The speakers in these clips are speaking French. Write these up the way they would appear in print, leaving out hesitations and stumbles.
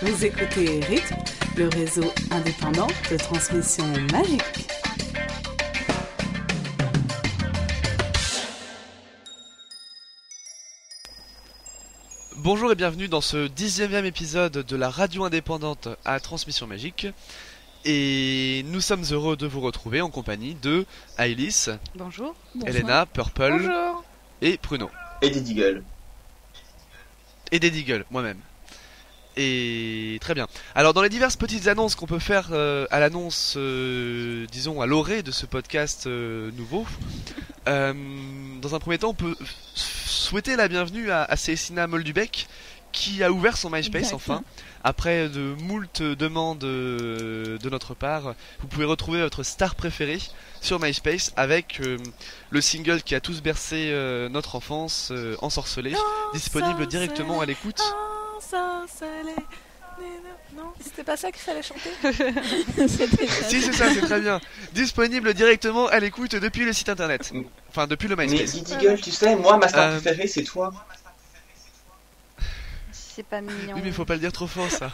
Vous écoutez Rythme, le réseau indépendant de transmission magique. Bonjour et bienvenue dans ce 10e épisode de la radio indépendante à transmission magique. Et nous sommes heureux de vous retrouver en compagnie de Aïlis, bonjour, Elena, Purple bonjour. Et Pruno. Et des Deagle. Et des Deagle, moi-même. Et très bien. Alors dans les diverses petites annonces qu'on peut faire à l'annonce, disons à l'orée de ce podcast nouveau, dans un premier temps on peut souhaiter la bienvenue à Célestina Moldubec qui a ouvert son MySpace enfin. Après de moult demandes de notre part, vous pouvez retrouver votre star préférée sur MySpace avec le single qui a tous bercé notre enfance, Ensorcelé, disponible directement à l'écoute. Non, c'était pas ça qu'il fallait chanter. Si, c'est ça, c'est très bien. Disponible directement à l'écoute depuis le site internet. Enfin, depuis le MySpace. Mais Deagle, tu sais, moi, ma star préférée, c'est toi. C'est pas mignon. Oui, mais faut pas le dire trop fort, ça.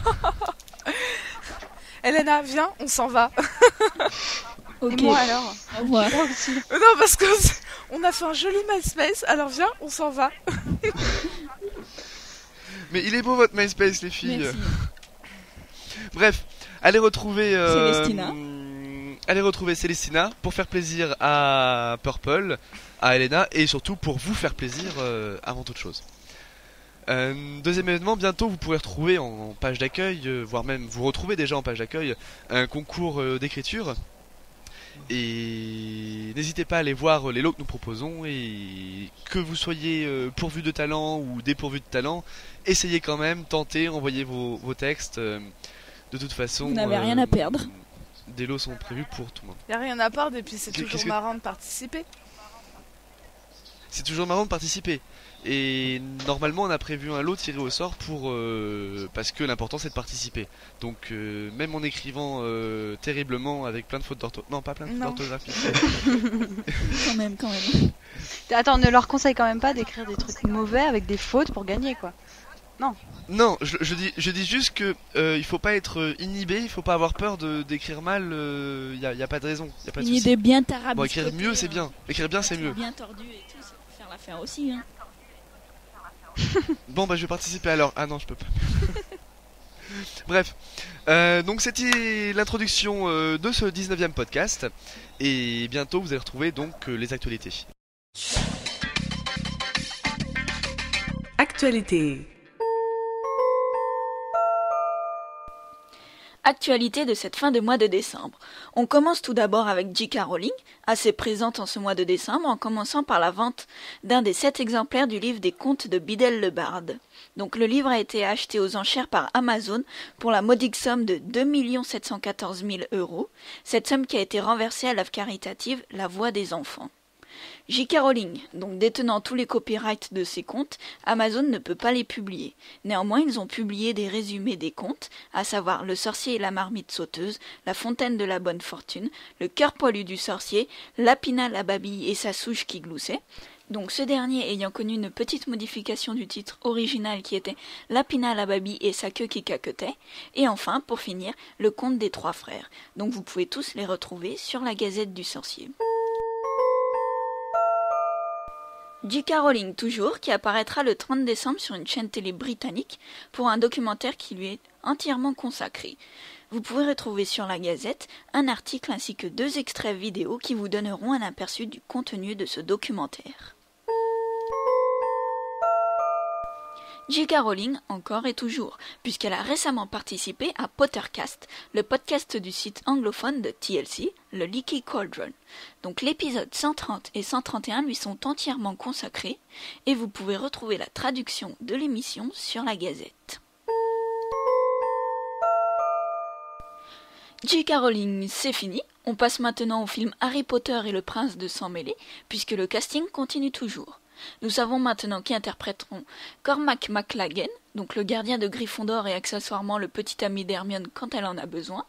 Elena, viens, on s'en va. Ok. Et moi alors. Au revoir. Moi aussi. Non, parce que on a fait un joli MySpace, alors viens, on s'en va. Mais il est beau votre MySpace, les filles. Merci. Bref, allez retrouver Célestina pour faire plaisir à Purple, à Elena et surtout pour vous faire plaisir avant toute chose. Deuxième événement, bientôt vous pourrez retrouver en page d'accueil, voire même vous retrouvez déjà en page d'accueil, un concours d'écriture. Et n'hésitez pas à aller voir les lots que nous proposons. Et que vous soyez pourvu de talent ou dépourvu de talent, essayez quand même, tentez, envoyez vos textes. De toute façon, Vous n'avez rien à perdre. Des lots sont prévus pour tout le monde. Y a rien à perdre et puis c'est Qu'est-ce toujours que- marrant de participer. C'est toujours marrant de participer. Et normalement on a prévu un lot tiré au sort pour parce que l'important c'est de participer. Donc même en écrivant terriblement avec plein de fautes d'orthographe. Non, pas plein de fautes Non. d'orthographe. Quand même. Attends, ne leur conseille quand même pas d'écrire des trucs mauvais avec des fautes pour gagner, quoi. Non, je dis juste que il faut pas être inhibé, il faut pas avoir peur d'écrire mal. Y a pas de raison, y a pas de Une souci. idée bien tarabiscotée. Bon, écrire mieux c'est bien. Écrire bien c'est mieux. Bien tordu et tout, ça peut faire l'affaire aussi. Hein. Bon bah je vais participer alors. Ah non je peux pas. Bref, donc c'était l'introduction de ce 19e podcast. Et bientôt vous allez retrouver donc les actualités. Actualité. Actualité de cette fin de mois de décembre. On commence tout d'abord avec J.K. Rowling, assez présente en ce mois de décembre, en commençant par la vente d'un des 7 exemplaires du livre des contes de Biddle le Barde. Donc le livre a été acheté aux enchères par Amazon pour la modique somme de 2 714 000 €, cette somme qui a été renversée à l'œuvre caritative La Voix des enfants. J.K. Rowling, donc détenant tous les copyrights de ces contes, Amazon ne peut pas les publier. Néanmoins, ils ont publié des résumés des contes, à savoir Le sorcier et la marmite sauteuse, La fontaine de la bonne fortune, Le cœur poilu du sorcier, Lapina la babille et sa souche qui gloussait. Donc ce dernier ayant connu une petite modification du titre original qui était Lapina la babille et sa queue qui caquetait. Et enfin, pour finir, Le conte des 3 frères. Donc vous pouvez tous les retrouver sur la Gazette du sorcier. J.K. Rowling toujours, qui apparaîtra le 30 décembre sur une chaîne télé britannique pour un documentaire qui lui est entièrement consacré. Vous pourrez retrouver sur la Gazette un article ainsi que 2 extraits vidéo qui vous donneront un aperçu du contenu de ce documentaire. J.K. Rowling encore et toujours, puisqu'elle a récemment participé à Pottercast, le podcast du site anglophone de TLC, le Leaky Cauldron. Donc l'épisode 130 et 131 lui sont entièrement consacrés, et vous pouvez retrouver la traduction de l'émission sur la Gazette. J.K. Rowling, c'est fini. On passe maintenant au film Harry Potter et le prince de sang mêlé, puisque le casting continue toujours. Nous savons maintenant qui interpréteront Cormac McLaggen, donc le gardien de Gryffondor et accessoirement le petit ami d'Hermione quand elle en a besoin,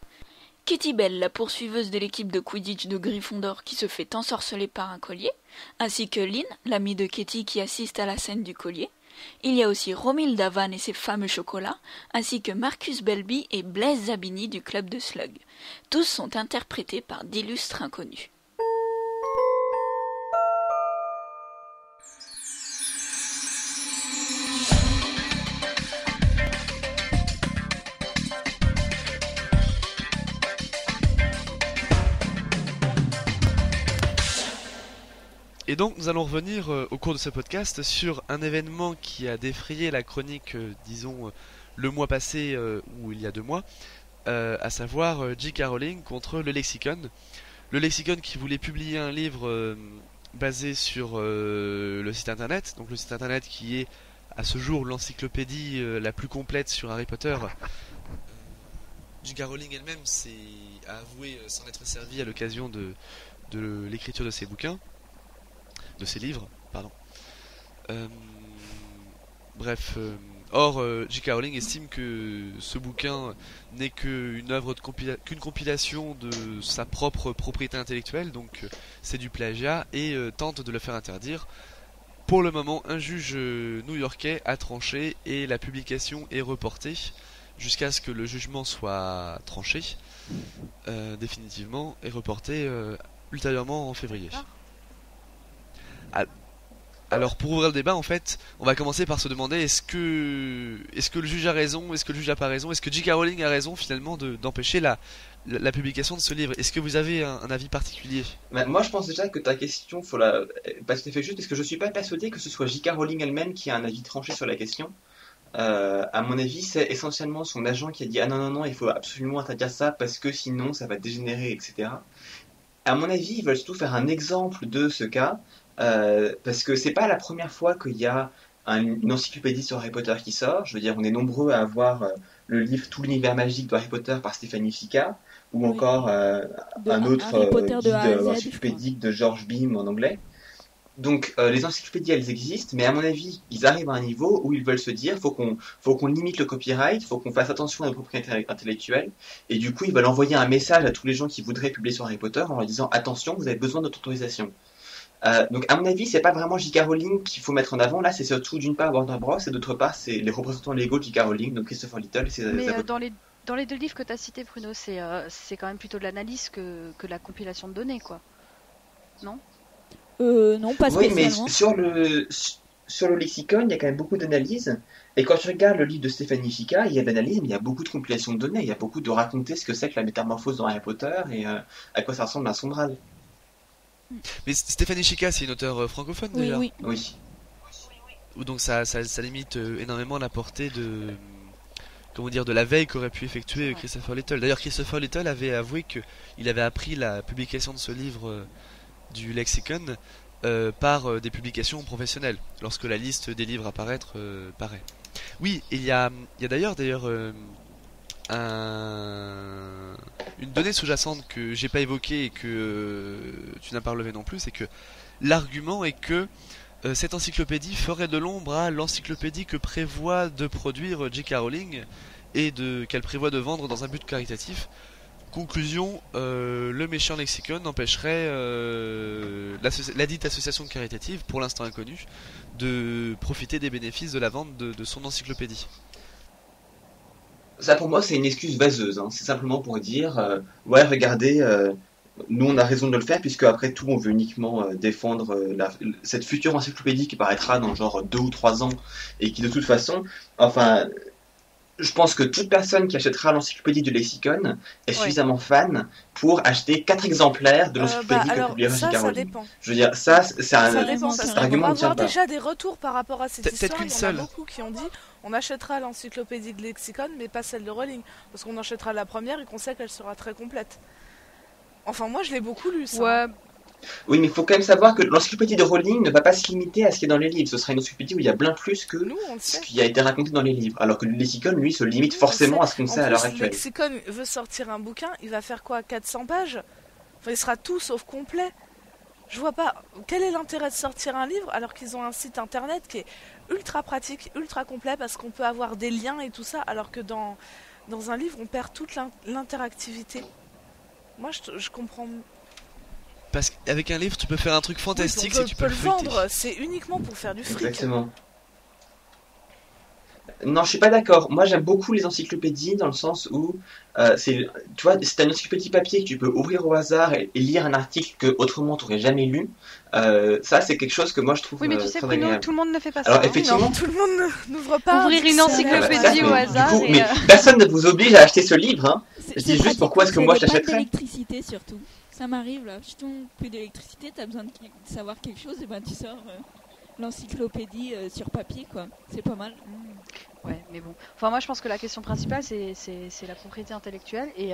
Katie Bell, la poursuiveuse de l'équipe de Quidditch de Gryffondor qui se fait ensorceler par un collier, ainsi que Lynn, l'amie de Katie qui assiste à la scène du collier, Il y a aussi Romilda Van et ses fameux chocolats, ainsi que Marcus Belby et Blaise Zabini du club de Slug. Tous sont interprétés par d'illustres inconnus. Et donc nous allons revenir au cours de ce podcast sur un événement qui a défrayé la chronique, le mois passé ou il y a 2 mois, à savoir J.K. Rowling contre le Lexicon. Le Lexicon qui voulait publier un livre basé sur le site internet, donc le site internet qui est à ce jour l'encyclopédie la plus complète sur Harry Potter. J.K. Rowling elle-même a avoué s'en être servie à l'occasion de l'écriture de ses bouquins. De ses livres, pardon. Or, J.K. Rowling estime que ce bouquin n'est qu'une compilation de sa propre propriété intellectuelle, donc c'est du plagiat, et tente de le faire interdire. Pour le moment, un juge new-yorkais a tranché et la publication est reportée jusqu'à ce que le jugement soit tranché définitivement et reporté ultérieurement en février. Alors pour ouvrir le débat, en fait, on va commencer par se demander est-ce que le juge a raison, est-ce que le juge a pas raison, est-ce que J.K. Rowling a raison finalement d'empêcher la publication de ce livre. Est-ce que vous avez un avis particulier? Moi je pense déjà que ta question pas tout à fait juste, parce que je suis pas persuadé que ce soit J.K. Rowling elle-même qui a un avis tranché sur la question. À mon avis, c'est essentiellement son agent qui a dit ah non, il faut absolument interdire ça parce que sinon ça va dégénérer, etc. À mon avis, ils veulent surtout faire un exemple de ce cas. Parce que c'est pas la première fois qu'il y a une encyclopédie sur Harry Potter qui sort. Je veux dire, on est nombreux à avoir le livre Tout l'univers magique de Harry Potter par Stéphanie Fica, ou encore un autre guide encyclopédique de George Beam en anglais. Donc les encyclopédies elles existent, mais à mon avis ils arrivent à un niveau où ils veulent se dire faut qu'on limite le copyright, faut qu'on fasse attention à la propriété intellectuelle, et du coup ils veulent envoyer un message à tous les gens qui voudraient publier sur Harry Potter en leur disant attention, vous avez besoin de notre autorisation. Donc à mon avis c'est pas vraiment J.K. Rowling qu'il faut mettre en avant, là c'est surtout d'une part Warner Bros et d'autre part c'est les représentants légaux de J.K. Rowling, donc Christopher Little et ses avocats. Dans les 2 livres que tu as cités, Bruno, c'est quand même plutôt de l'analyse que la compilation de données, quoi. Non ? Non, pas spécialement. Oui, mais sur le lexicon, il y a quand même beaucoup d'analyses. Et quand tu regardes le livre de Stéphanie Fica, il y a d'analyse, mais il y a beaucoup de compilation de données. Il y a beaucoup de raconter ce que c'est que la métamorphose dans Harry Potter et à quoi ça ressemble un Sombral. Mais Stéphanie Fica, c'est une auteure francophone déjà. Oui. Donc ça limite énormément la portée de la veille qu'aurait pu effectuer Christopher Little. D'ailleurs, Christopher Little avait avoué qu'il avait appris la publication de ce livre du lexicon par des publications professionnelles, lorsque la liste des livres à paraître paraît. Oui, il y a d'ailleurs une donnée sous-jacente que j'ai pas évoquée et que tu n'as pas relevé non plus, c'est que l'argument est que cette encyclopédie ferait de l'ombre à l'encyclopédie que prévoit de produire J.K. Rowling et qu'elle prévoit de vendre dans un but caritatif. Conclusion, le méchant lexicon empêcherait la dite association caritative, pour l'instant inconnue, de profiter des bénéfices de la vente de son encyclopédie. Ça pour moi c'est une excuse vaseuse, hein. C'est simplement pour dire ouais regardez, nous on a raison de le faire puisque après tout on veut uniquement défendre cette future encyclopédie qui paraîtra dans genre 2 ou 3 ans et qui de toute façon, enfin je pense que toute personne qui achètera l'encyclopédie du lexicon est suffisamment fan pour acheter 4 exemplaires de l'encyclopédie que publiera J.K. Rowling. Ça dépend. Je veux dire, ça dépend. cet argument ne on va tient avoir pas. déjà des retours par rapport à cette histoire. qu'une Il y en seule. a beaucoup qui ont dit on achètera l'encyclopédie de lexicon mais pas celle de Rowling. Parce qu'on achètera la première et qu'on sait qu'elle sera très complète. Enfin moi je l'ai beaucoup lu ça. Ouais. Oui, mais il faut quand même savoir que l'encyclopédie de Rowling ne va pas se limiter à ce qui est dans les livres. Ce sera une encyclopédie où il y a bien plus que Nous on le ce sait. qui a été raconté dans les livres. Alors que le lexicon, lui, se limite Oui, forcément on à ce qu'on sait à l'heure Le actuelle. lexicon veut sortir un bouquin, il va faire quoi 400 pages. Enfin il sera tout sauf complet. Je vois pas quel est l'intérêt de sortir un livre alors qu'ils ont un site internet qui est ultra pratique, ultra complet parce qu'on peut avoir des liens et tout ça alors que dans un livre on perd toute l'interactivité. Moi je comprends. Parce qu'avec un livre, tu peux faire un truc fantastique Oui, si tu peux le vendre, c'est uniquement pour faire du fric. Exactement. Non, je suis pas d'accord. Moi, j'aime beaucoup les encyclopédies dans le sens où tu vois, c'est un encyclopédie papier que tu peux ouvrir au hasard et lire un article que autrement tu n'aurais jamais lu. Ça, c'est quelque chose que moi je trouve Oui, mais tu sais, très Bruno, agréable. tout le monde ne fait pas Alors, ça. Hein. effectivement, Non, tout le monde n'ouvre pas un Ouvrir une dictionnaire. encyclopédie au hasard. Du coup, et, mais personne ne vous oblige à acheter ce livre. Hein. Je dis juste pratique pourquoi est-ce que quand moi il je y a pas l'achèterais. d'électricité surtout. Ça m'arrive là, je tombe plus d'électricité, t'as besoin de savoir quelque chose, et ben tu sors l'encyclopédie sur papier quoi. C'est pas mal. Ouais, mais bon. Enfin, moi, je pense que la question principale, c'est la propriété intellectuelle. Et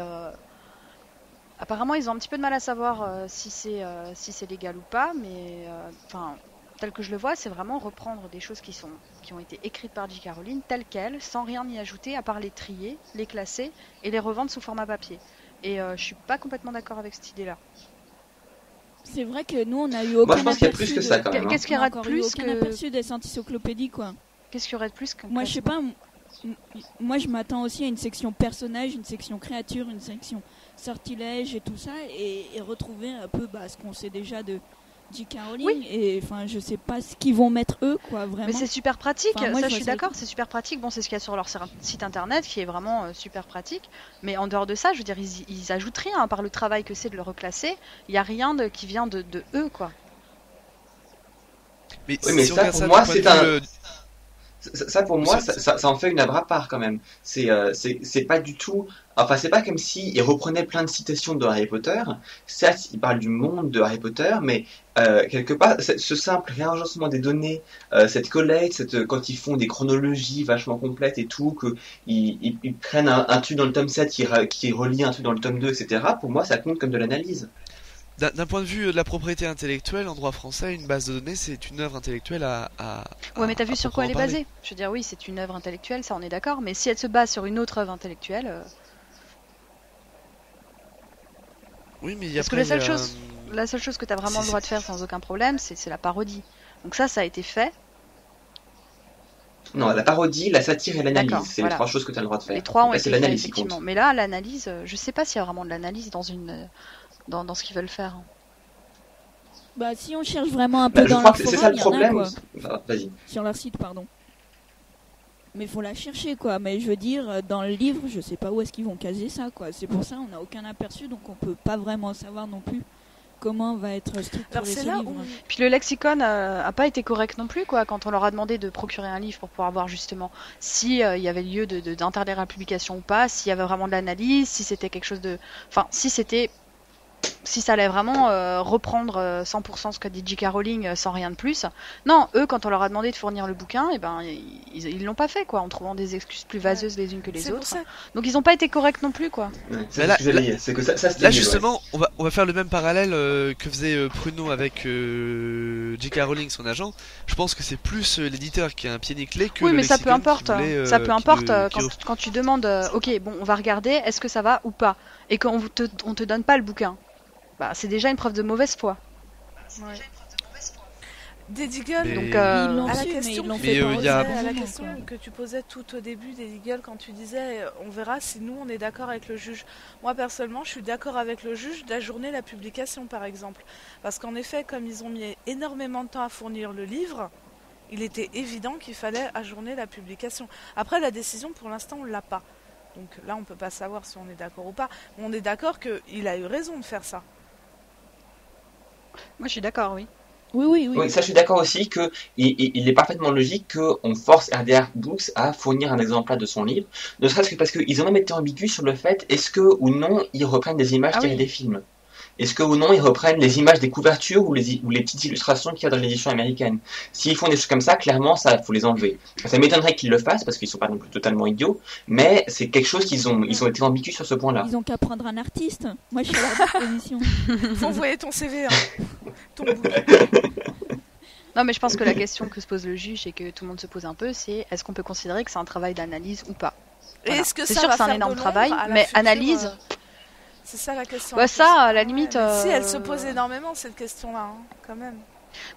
apparemment, ils ont un petit peu de mal à savoir si c'est légal ou pas. Mais enfin, tel que je le vois, c'est vraiment reprendre des choses qui ont été écrites par J.K. Rowling telles quelles, sans rien y ajouter, à part les trier, les classer et les revendre sous format papier. Et je suis pas complètement d'accord avec cette idée-là. C'est vrai que nous on a eu aucun Moi, je pense qu'il y a aperçu plus que ça quand même. Hein. Qu'est-ce qu'il y aurait de on a encore plus eu aucun que aperçu des encyclopédies quoi. Qu'est-ce qu'il y aurait de plus qu'un Moi je sais pas, classement moi je m'attends aussi à une section personnages, une section créature, une section sortilège et tout ça, et retrouver un peu ce qu'on sait déjà de J.K. Rowling. Oui. Et enfin je sais pas ce qu'ils vont mettre eux quoi vraiment. Mais c'est super pratique, Enfin, moi, ça je je suis vois ça d'accord, c'est super pratique. Bon, c'est ce qu'il y a sur leur site internet qui est vraiment super pratique. Mais en dehors de ça, je veux dire, ils ajoutent rien, à part le travail que c'est de le reclasser. Il n'y a rien qui vient de eux, quoi. Mais, Oui, mais si on ça, regarde pour ça moi, d'un point de c'est un- vue, Ça pour moi, ça en fait une œuvre à part quand même. C'est pas du tout. Enfin, c'est pas comme si il reprenait plein de citations de Harry Potter. Certes, il parle du monde de Harry Potter, mais quelque part, ce simple réagencement des données, cette collecte, quand ils font des chronologies vachement complètes et tout, que ils prennent un truc dans le tome 7 qui relie un truc dans le tome 2, etc. Pour moi, ça compte comme de l'analyse. d'un point de vue de la propriété intellectuelle, en droit français, une base de données, c'est une œuvre intellectuelle Ouais, mais t'as vu sur quoi elle est proprement basée? Je veux dire, oui, c'est une œuvre intellectuelle, ça on est d'accord. Mais si elle se base sur une autre œuvre intellectuelle, parler. Oui, mais il y a parce que la seule chose que t'as vraiment le droit de faire sans aucun problème, c'est la parodie. Donc ça a été fait. Non, la parodie, la satire et l'analyse, D'accord, c'est voilà. les trois choses que tu as le droit de faire. Les trois ont Là, été c'est faits, l'analyse qui compte. effectivement. Mais là, l'analyse, je sais pas s'il y a vraiment de l'analyse dans ce qu'ils veulent faire. Bah si on cherche vraiment un peu Je dans crois leur que c'est forum, ça le il y en a, problème. quoi. Enfin, vas-y. Sur leur site, pardon. Mais faut la chercher, quoi. Mais je veux dire, dans le livre, je sais pas où est-ce qu'ils vont caser ça, quoi. C'est pour ça on n'a aucun aperçu, donc on peut pas vraiment savoir non plus comment va être structuré Alors ce c'est là livre. où Puis le lexicon a pas été correct non plus, quoi, quand on leur a demandé de procurer un livre pour pouvoir voir justement si il y avait lieu d'interdire la publication ou pas, s'il y avait vraiment de l'analyse, si c'était quelque chose de... Enfin, si ça allait vraiment reprendre 100% ce qu'a dit J.K. Rowling sans rien de plus. Non, eux, quand on leur a demandé de fournir le bouquin, eh ben, ils l'ont pas fait, quoi, en trouvant des excuses plus vaseuses les unes que les c'est pour autres. ça. Donc ils ont pas été corrects non plus, quoi. Ouais, Mais c'est là- ce que j'allais dire. C'est que ça c'était Là nul, ouais. justement, on va faire le même parallèle que faisait Pruno avec J.K. Rowling, son agent. Je pense que c'est plus l'éditeur qui a un pied nickelé que Oui, le mais ça peut lexicon qui importe. voulait, Ça peut qui importe le- qui quand tu demandes, ok, bon, on va regarder, est-ce que ça va ou pas, et qu'on te donne pas le bouquin. Bah, c'est déjà une preuve de mauvaise foi. Des Deagle, Mais- Donc, Ils l'ont à la su, mais question ils l'ont que Mais, fait pas il y a- à au la moment, question quoi. que tu posais tout au début des Deagle quand tu disais on verra si nous on est d'accord avec le juge. Moi personnellement je suis d'accord avec le juge d'ajourner la publication par exemple. Parce qu'en effet comme ils ont mis énormément de temps à fournir le livre, il était évident qu'il fallait ajourner la publication. Après la décision pour l'instant on l'a pas. Donc là on peut pas savoir si on est d'accord ou pas. Mais on est d'accord qu'il a eu raison de faire ça. moi je suis d'accord, oui. Oui. Oui, ça je suis d'accord aussi que il est parfaitement logique qu'on force RDR Books à fournir un exemplaire de son livre, ne serait-ce que parce qu'ils ont même été ambigus sur le fait est-ce que ou non ils reprennent des images Ah tirées oui. des films. Est-ce que ou non ils reprennent les images des couvertures ou les petites illustrations qu'il y a dans l'édition américaine. S'ils font des choses comme ça, clairement ça faut les enlever. Ça m'étonnerait qu'ils le fassent parce qu'ils sont pas non plus totalement idiots, mais c'est quelque chose ils ont été ambigus sur ce point-là. Ils ont qu'à prendre un artiste. Moi je suis à leur disposition. Faut envoyer ton CV, hein. Ton bouquin. Non, mais je pense que la question que se pose le juge et que tout le monde se pose un peu, c'est est-ce qu'on peut considérer que c'est un travail d'analyse ou pas? Et Voilà. est-ce que C'est ça sûr va que c'est un faire énorme de travail, l'ombre à la mais future, analyse, c'est ça la question. Bah ça, à la limite, Mais si elle se euh, pose énormément cette question-là, hein, quand même.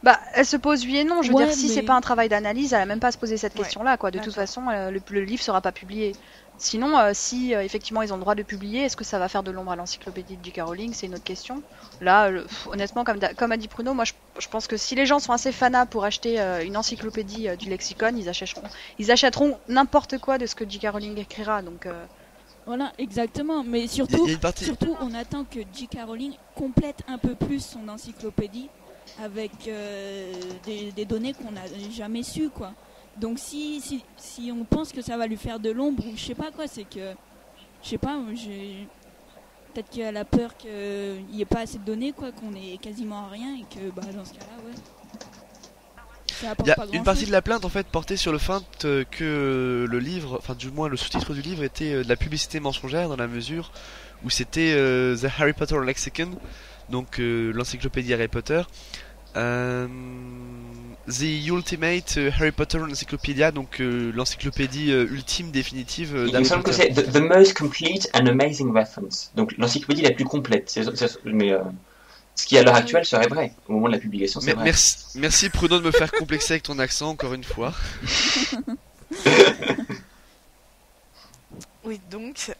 Bah, elle se pose oui et non. Je veux Ouais, dire, si mais- c'est pas un travail d'analyse, elle a même pas à se poser cette Ouais, question-là, quoi. De toute d'accord. façon, le livre sera pas publié. Sinon, si effectivement ils ont le droit de publier, est-ce que ça va faire de l'ombre à l'encyclopédie de J.K. Rowling? C'est une autre question. Là, honnêtement, comme a dit Pruno, moi je pense que si les gens sont assez fanas pour acheter une encyclopédie du lexicon, ils achèteront n'importe quoi de ce que J.K. Rowling écrira. Donc, Voilà, exactement. Mais Il surtout, y a une partie. surtout, on attend que J.K. Rowling complète un peu plus son encyclopédie avec des données qu'on n'a jamais sues, quoi. Donc si on pense que ça va lui faire de l'ombre, ou je sais pas quoi, c'est que, je sais pas, peut-être qu'elle a peur qu'il n'y ait pas assez de données, quoi, qu'on ait quasiment rien, et que bah, dans ce cas-là, ouais, ça apporte Il y a pas une grand-chose. partie de la plainte en fait portée sur le fait que le livre, enfin du moins le sous-titre du livre était de la publicité mensongère dans la mesure où c'était The Harry Potter Lexicon, donc l'encyclopédie Harry Potter, The Ultimate Harry Potter Encyclopedia, donc l'encyclopédie ultime définitive Il me d'Harry semble que Potter. c'est the most complete and amazing reference. Donc l'encyclopédie la plus complète. Mais ce qui à l'heure actuelle serait vrai. Au moment de la publication, c'est vrai. Merci Pruno de me faire complexer avec ton accent encore une fois. Oui, donc,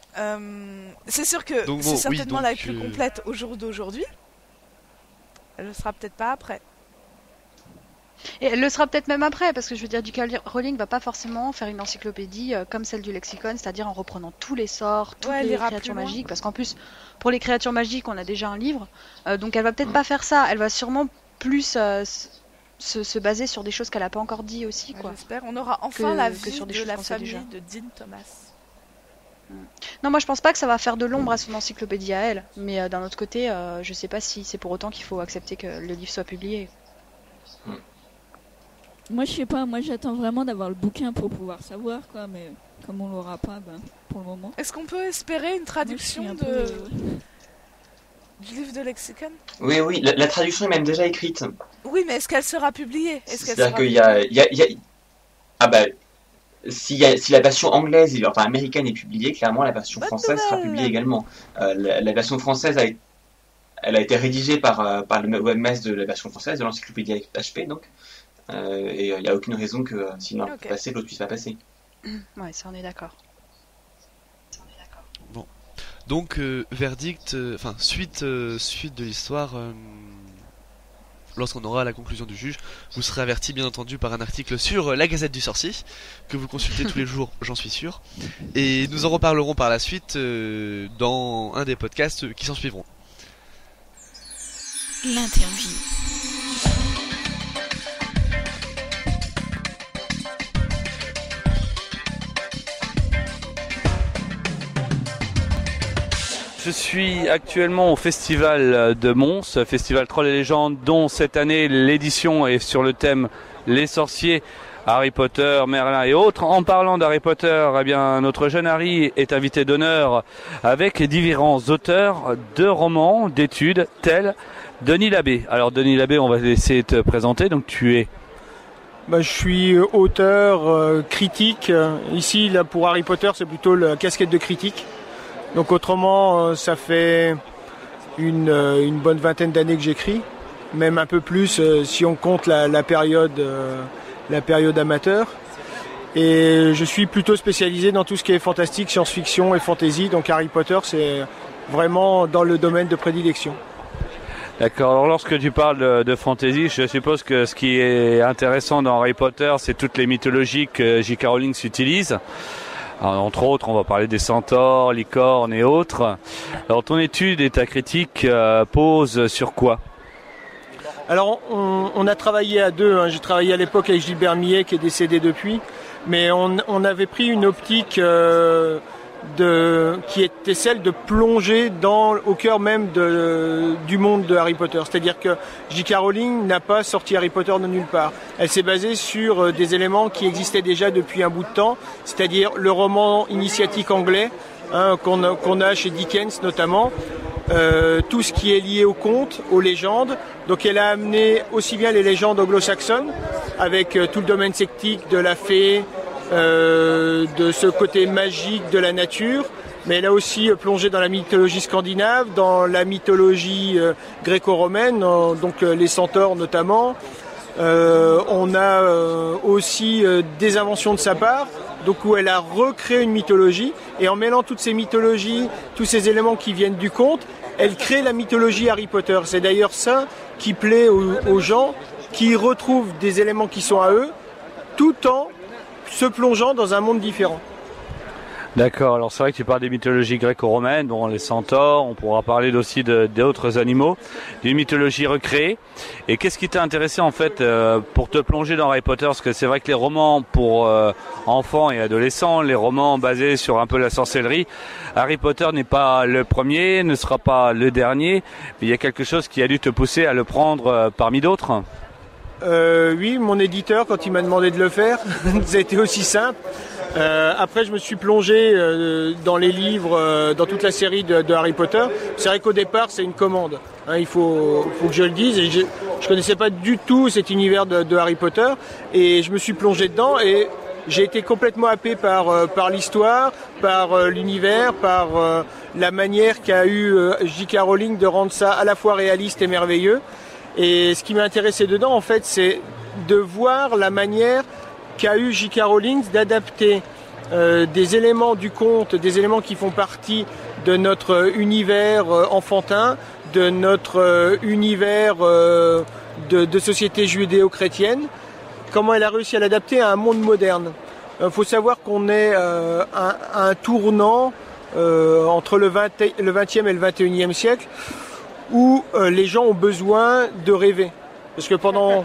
c'est sûr que Donc c'est bon, certainement oui, la donc, plus complète au jour d'aujourd'hui. Elle le sera peut-être pas après. et elle le sera peut-être même après, parce que je veux dire, J.K. Rowling va pas forcément faire une encyclopédie comme celle du lexicon, c'est-à-dire en reprenant tous les sorts, toutes Ouais, elle les ira créatures plus loin. magiques, parce qu'en plus, pour les créatures magiques, on a déjà un livre, donc elle va peut-être pas faire ça, elle va sûrement plus se baser sur des choses qu'elle a pas encore dit aussi, Ouais, quoi. j'espère. On aura enfin la que vie sur des de choses la qu'on sait famille déjà. de Dean Thomas. Non, moi je pense pas que ça va faire de l'ombre à son encyclopédie à elle, mais d'un autre côté, je sais pas si c'est pour autant qu'il faut accepter que le livre soit publié. Moi, je sais pas, moi j'attends vraiment d'avoir le bouquin pour pouvoir savoir, quoi, mais comme on l'aura pas, ben, pour le moment. Est-ce qu'on peut espérer une Moi, je suis traduction un de... peu, du livre de lexicon? Oui, la traduction est même déjà écrite. Oui, mais est-ce qu'elle sera publiée? Est-ce qu'elle C'est-à-dire sera qu'il y a... Ah bah... Si la version anglaise, enfin américaine est publiée, clairement la version Bonne française sera nouvelle. publiée également. La version française elle a été rédigée par le webmaster de la version française, de l'encyclopédie HP donc. Et il n'y a aucune raison que si l'un Ok. peut passer, l'autre puisse pas passer. Ouais, ça on est d'accord. Donc verdict, enfin suite de l'histoire. Lorsqu'on aura la conclusion du juge, vous serez averti bien entendu par un article sur la Gazette du Sorcier, que vous consultez tous les jours, j'en suis sûr. Et nous en reparlerons par la suite dans un des podcasts qui s'en suivront. L'interview. Je suis actuellement au festival de Mons, festival Trolls et légendes, dont cette année l'édition est sur le thème Les sorciers, Harry Potter, Merlin et autres. En parlant d'Harry Potter, eh bien, notre jeune Harry est invité d'honneur avec différents auteurs de romans, d'études, tels Denis Labbé. Alors Denis Labbé, on va laisser te présenter, donc tu es... Je suis auteur, critique. Ici, là, pour Harry Potter, c'est plutôt la casquette de critique. Donc autrement, ça fait une bonne vingtaine d'années que j'écris, même un peu plus si on compte la période amateur. Et je suis plutôt spécialisé dans tout ce qui est fantastique, science-fiction et fantasy. Donc Harry Potter, c'est vraiment dans le domaine de prédilection. D'accord, alors lorsque tu parles de fantasy, je suppose que ce qui est intéressant dans Harry Potter, c'est toutes les mythologies que J.K. Rowling utilise. Alors, entre autres, on va parler des centaures, licornes et autres. Alors ton étude et ta critique posent sur quoi ? Alors on a travaillé à deux, hein. J'ai travaillé à l'époque avec Gilbert Millet qui est décédé depuis, mais on avait pris une optique qui était celle de plonger au cœur même du monde de Harry Potter. C'est-à-dire que J.K. Rowling n'a pas sorti Harry Potter de nulle part. Elle s'est basée sur des éléments qui existaient déjà depuis un bout de temps, c'est-à-dire le roman initiatique anglais, hein, qu'on a chez Dickens notamment, tout ce qui est lié aux contes, aux légendes. Donc elle a amené aussi bien les légendes anglo-saxonnes, avec tout le domaine celtique de la fée, de ce côté magique de la nature, mais elle a aussi plongé dans la mythologie scandinave, dans la mythologie gréco-romaine, donc les centaures notamment. On a aussi des inventions de sa part, donc où elle a recréé une mythologie, et en mêlant toutes ces mythologies, tous ces éléments qui viennent du conte, elle crée la mythologie Harry Potter. C'est d'ailleurs ça qui plaît aux gens, qui retrouvent des éléments qui sont à eux, tout en se plongeant dans un monde différent. D'accord, alors c'est vrai que tu parles des mythologies gréco-romaines, bon, les centaures, on pourra parler aussi d'autres animaux, d'une mythologie recréée. Et qu'est-ce qui t'a intéressé en fait pour te plonger dans Harry Potter? Parce que c'est vrai que les romans pour enfants et adolescents, les romans basés sur un peu la sorcellerie, Harry Potter n'est pas le premier, ne sera pas le dernier, mais il y a quelque chose qui a dû te pousser à le prendre parmi d'autres. Oui, mon éditeur, quand il m'a demandé de le faire, ça a été aussi simple. Après, je me suis plongé dans les livres, dans toute la série de Harry Potter. C'est vrai qu'au départ, c'est une commande. Hein, il faut que je le dise. Et je connaissais pas du tout cet univers de Harry Potter. Et je me suis plongé dedans et j'ai été complètement happé par l'histoire, par l'univers, par la manière qu'a eu J.K. Rowling de rendre ça à la fois réaliste et merveilleux. Et ce qui m'a intéressé dedans, en fait, c'est de voir la manière qu'a eu J.K. Rowling d'adapter des éléments du conte, des éléments qui font partie de notre univers enfantin, de notre univers de société judéo-chrétienne, comment elle a réussi à l'adapter à un monde moderne. Il faut savoir qu'on est à un tournant entre le 20e et le 21e siècle, où les gens ont besoin de rêver. Parce que pendant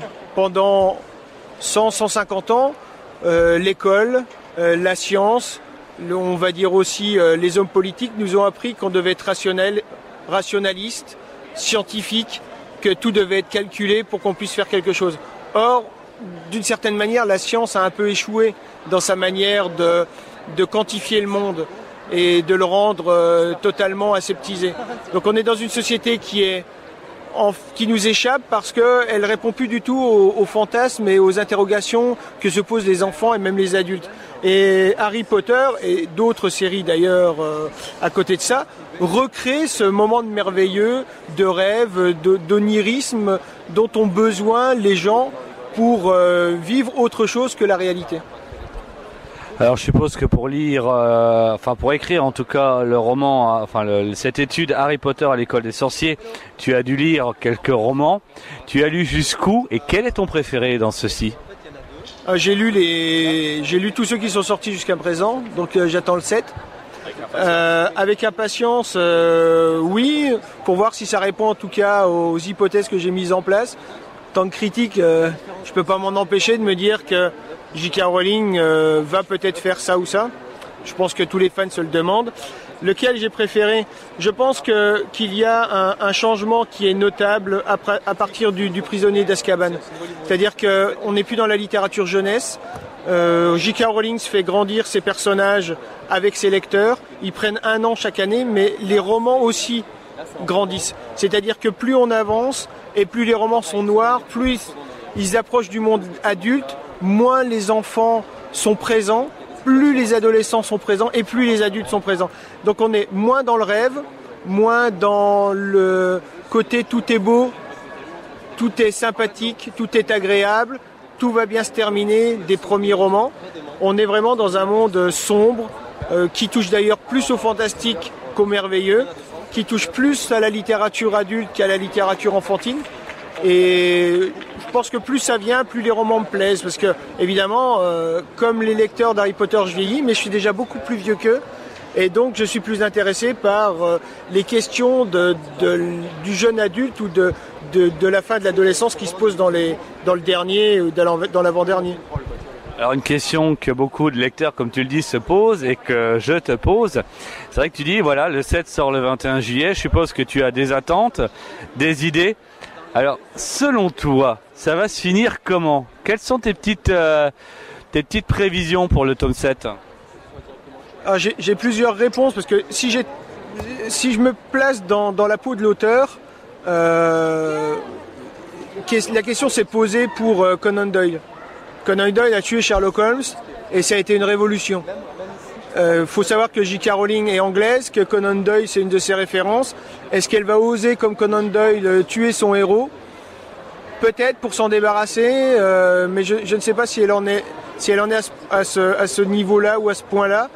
100-150 ans, l'école, la science, on va dire aussi les hommes politiques nous ont appris qu'on devait être rationaliste, scientifique, que tout devait être calculé pour qu'on puisse faire quelque chose. Or, d'une certaine manière, la science a un peu échoué dans sa manière de quantifier le monde et de le rendre totalement aseptisé. Donc on est dans une société qui nous échappe parce qu'elle ne répond plus du tout aux fantasmes et aux interrogations que se posent les enfants et même les adultes. Et Harry Potter et d'autres séries d'ailleurs à côté de ça recréent ce moment de merveilleux, de rêve, d'onirisme dont ont besoin les gens pour vivre autre chose que la réalité. Alors je suppose que pour lire, pour écrire en tout cas le roman, cette étude Harry Potter à l'école des sorciers, tu as dû lire quelques romans. Tu as lu jusqu'où et quel est ton préféré dans ceux-ci? J'ai lu tous ceux qui sont sortis jusqu'à présent, donc j'attends le 7. Avec impatience, oui, pour voir si ça répond en tout cas aux hypothèses que j'ai mises en place. En tant que critique, je peux pas m'en empêcher de me dire que J.K. Rowling va peut-être faire ça ou ça. Je pense que tous les fans se le demandent. Lequel j'ai préféré? Je pense qu'il y a un changement qui est notable à partir du prisonnier d'Azkaban. C'est-à-dire qu'on n'est plus dans la littérature jeunesse. J.K. Rowling fait grandir ses personnages avec ses lecteurs. Ils prennent 1 an chaque année, mais les romans aussi grandissent. C'est-à-dire que plus on avance et plus les romans sont noirs, plus ils approchent du monde adulte, moins les enfants sont présents, plus les adolescents sont présents et plus les adultes sont présents. Donc on est moins dans le rêve, moins dans le côté tout est beau, tout est sympathique, tout est agréable, tout va bien se terminer des premiers romans. On est vraiment dans un monde sombre qui touche d'ailleurs plus au fantastique qu'au merveilleux, qui touche plus à la littérature adulte qu'à la littérature enfantine. Et je pense que plus ça vient, plus les romans me plaisent. Parce que, évidemment, comme les lecteurs d'Harry Potter, je vieillis, mais je suis déjà beaucoup plus vieux qu'eux. Et donc, je suis plus intéressé par les questions du jeune adulte ou de la fin de l'adolescence qui se posent dans le dernier ou dans l'avant-dernier. Alors une question que beaucoup de lecteurs, comme tu le dis, se posent et que je te pose. C'est vrai que tu dis, voilà, le 7 sort le 21 juillet. Je suppose que tu as des attentes, des idées. Alors, selon toi, ça va se finir comment? Quelles sont tes petites prévisions pour le tome 7? J'ai plusieurs réponses parce que si je me place dans la peau de l'auteur, la question s'est posée pour Conan Doyle. Conan Doyle a tué Sherlock Holmes et ça a été une révolution. Faut savoir que J.K. Rowling est anglaise, que Conan Doyle c'est une de ses références. Est-ce qu'elle va oser, comme Conan Doyle, tuer son héros ? Peut-être pour s'en débarrasser, mais je ne sais pas si elle en est à ce niveau-là ou à ce point-là.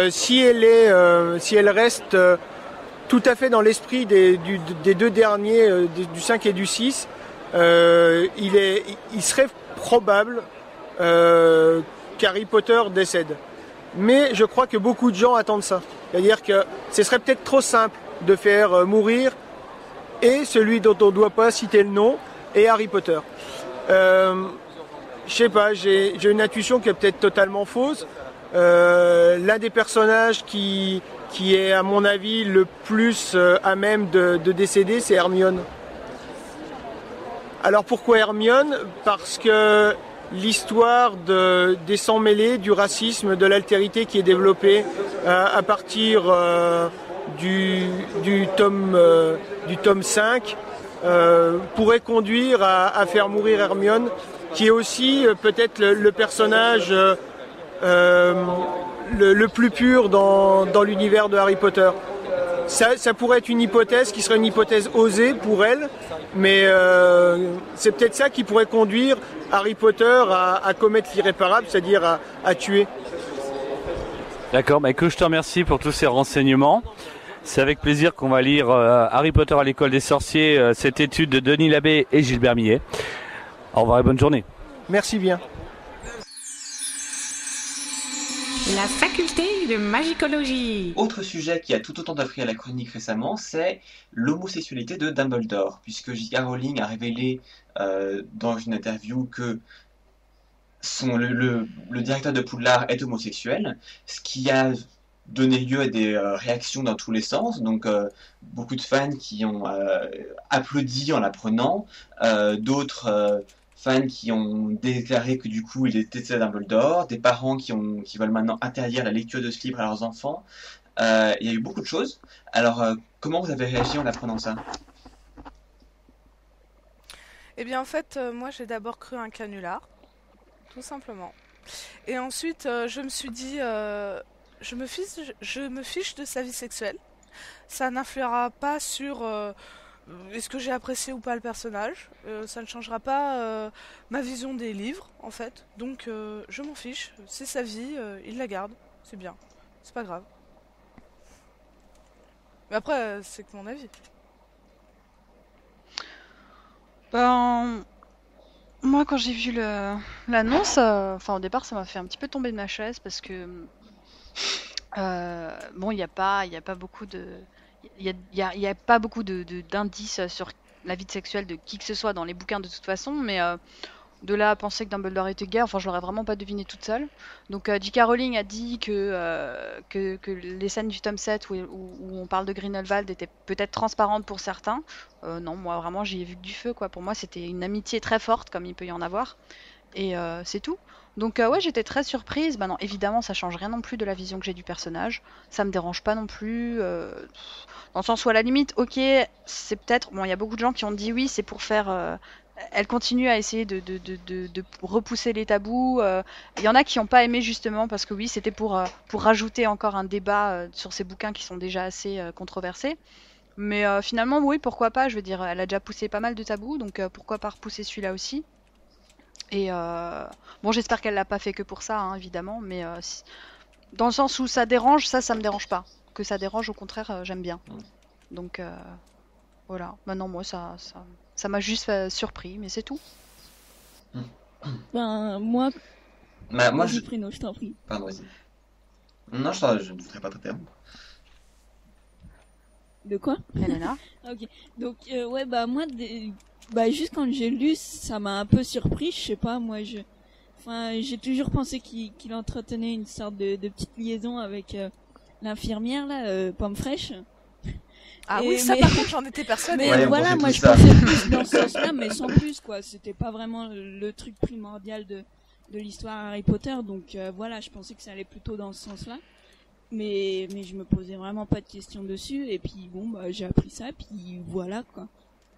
Si elle reste tout à fait dans l'esprit des deux derniers, du 5 et du 6, il serait probable qu'Harry Potter décède. Mais je crois que beaucoup de gens attendent ça. C'est-à-dire que ce serait peut-être trop simple de faire mourir et celui dont on ne doit pas citer le nom et Harry Potter. Je sais pas, j'ai une intuition qui est peut-être totalement fausse. L'un des personnages qui est à mon avis le plus à même de décéder, c'est Hermione. Alors pourquoi Hermione ? Parce que l'histoire des sangs mêlés, du racisme, de l'altérité qui est développée à partir du tome 5 pourrait conduire à faire mourir Hermione, qui est aussi peut-être le personnage le plus pur dans l'univers de Harry Potter. Ça pourrait être une hypothèse qui serait une hypothèse osée pour elle, mais c'est peut-être ça qui pourrait conduire Harry Potter à commettre l'irréparable, c'est-à-dire à tuer. D'accord, écoute, je te remercie pour tous ces renseignements. C'est avec plaisir qu'on va lire Harry Potter à l'école des sorciers, cette étude de Denis Labbé et Gilbert Millet. Au revoir et bonne journée. Merci bien. La faculté de magicologie. Autre sujet qui a tout autant d'appris à la chronique récemment, c'est l'homosexualité de Dumbledore, puisque J.K. Rowling a révélé dans une interview que le directeur de Poudlard est homosexuel, ce qui a donné lieu à des réactions dans tous les sens, donc beaucoup de fans qui ont applaudi en l'apprenant, d'autres fans qui ont déclaré que du coup il était Dumbledore, des parents qui veulent maintenant interdire la lecture de ce livre à leurs enfants. Il y a eu beaucoup de choses. Alors, comment vous avez réagi en apprenant ça ? Eh bien, en fait, moi, j'ai d'abord cru un canular, tout simplement. Et ensuite, je me suis dit, je me fiche de sa vie sexuelle. Ça n'influera pas sur est-ce que j'ai apprécié ou pas le personnage. Ça ne changera pas ma vision des livres, en fait. Donc, je m'en fiche. C'est sa vie, il la garde. C'est bien. C'est pas grave. Mais après, c'est que mon avis. Ben, moi, quand j'ai vu l'annonce, au départ, ça m'a fait un petit peu tomber de ma chaise parce que bon, il n'y a pas beaucoup d'indices sur la vie sexuelle de qui que ce soit dans les bouquins de toute façon, mais de là à penser que Dumbledore était gay, enfin, je l'aurais vraiment pas deviné toute seule. Donc, J.K. Rowling a dit que les scènes du tome 7 où on parle de Grindelwald étaient peut-être transparentes pour certains. Non, moi, vraiment, j'y ai vu que du feu, quoi. Pour moi, c'était une amitié très forte, comme il peut y en avoir. Et c'est tout. Donc, ouais, j'étais très surprise. Bah non, évidemment, ça change rien non plus de la vision que j'ai du personnage. Ça me dérange pas non plus. Dans le sens où, à la limite, ok, c'est peut-être... Bon, il y a beaucoup de gens qui ont dit oui, c'est pour faire... Elle continue à essayer de repousser les tabous. Il y en a qui n'ont pas aimé justement parce que oui, c'était pour rajouter encore un débat sur ces bouquins qui sont déjà assez controversés. Mais finalement, oui, pourquoi pas. Je veux dire, elle a déjà poussé pas mal de tabous, donc pourquoi pas repousser celui-là aussi. Et bon, j'espère qu'elle l'a pas fait que pour ça, hein, évidemment. Mais dans le sens où ça dérange, ça me dérange pas. Que ça dérange, au contraire, j'aime bien. Donc voilà. Maintenant, moi, ça m'a juste surpris, mais c'est tout. Ben, moi... moi, je t'en prie. Pardon, vas-y. Non, je ne voudrais pas t'interrompre. De quoi ? Helena. Ok. Donc, ouais, bah, moi, juste quand j'ai lu, ça m'a un peu surpris. Je sais pas, moi, j'ai toujours pensé qu'il entretenait une sorte de petite liaison avec l'infirmière, là, Pomme Fraîche. Ah oui, ça par contre j'en étais persuadée. Mais voilà, moi je pensais plus dans ce sens-là, mais sans plus, quoi. C'était pas vraiment le truc primordial de l'histoire Harry Potter, donc voilà, je pensais que ça allait plutôt dans ce sens-là. Mais je me posais vraiment pas de questions dessus, et puis bon, bah j'ai appris ça, puis voilà, quoi.